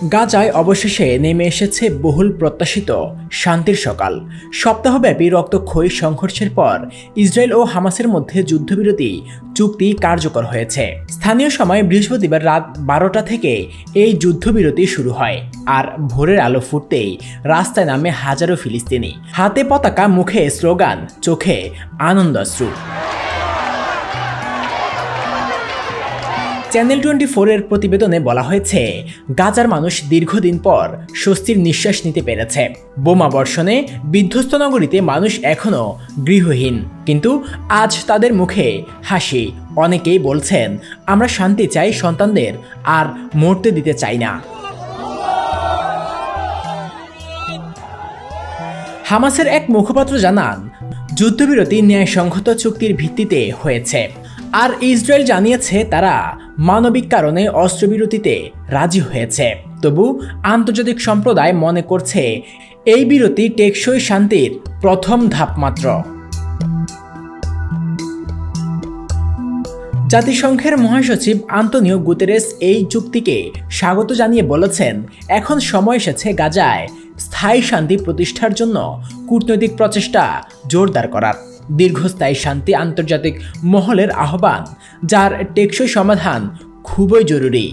গাজায় অবশেষে নেমে এসেছে বহুল প্রত্যাশিত শান্তির সকাল। সপ্তাহব্যাপী রক্তক্ষয়ী সংঘর্ষের পর ইসরায়েল ও হামাসের মধ্যে যুদ্ধবিরতি চুক্তি কার্যকর হয়েছে। স্থানীয় সময় বৃহস্পতিবার রাত 12টা থেকে এই যুদ্ধবিরতি শুরু হয়। আর ভোরের আলো ফুটতেই রাস্তায় নামে হাজারো ফিলিস্তিনি, হাতে পতাকা, মুখে স্লোগান, চোখে আনন্দাশ্রু। চ্যানেল 24-এর প্রতিবেদনে বলা হয়েছে, গাজার মানুষ দীর্ঘদিন পর স্বস্তির নিঃশ্বাস নিতে পেরেছে। বোমা বর্ষণে বিধ্বস্ত নগরীতে মানুষ এখনও গৃহহীন, কিন্তু আজ তাদের মুখে হাসি। অনেকেই বলছেন, আমরা শান্তি চাই, সন্তানদের আর মরতে দিতে চাই না। হামাসের এক মুখপাত্র জানান, যুদ্ধবিরতি ন্যায়সঙ্গত চুক্তির ভিত্তিতে হয়েছে। আর ইসরায়েল জানিয়েছে তারা মানবিক কারণে অস্ত্রবিরতিতে রাজি হয়েছে। তবু আন্তর্জাতিক সম্প্রদায় মনে করছে এই বিরতি টেকসই শান্তির প্রথম ধাপ মাত্র। জাতিসংঘের মহাসচিব আন্তোনিও গুতেরেস এই চুক্তিকে স্বাগত জানিয়ে বলেছেন, এখন সময় এসেছে গাজায় স্থায়ী শান্তি প্রতিষ্ঠার জন্য কূটনৈতিক প্রচেষ্টা জোরদার করার। দীর্ঘস্থায়ী শান্তি আন্তর্জাতিক মহলের আহ্বান, যার টেকসই সমাধান খুবই জরুরি।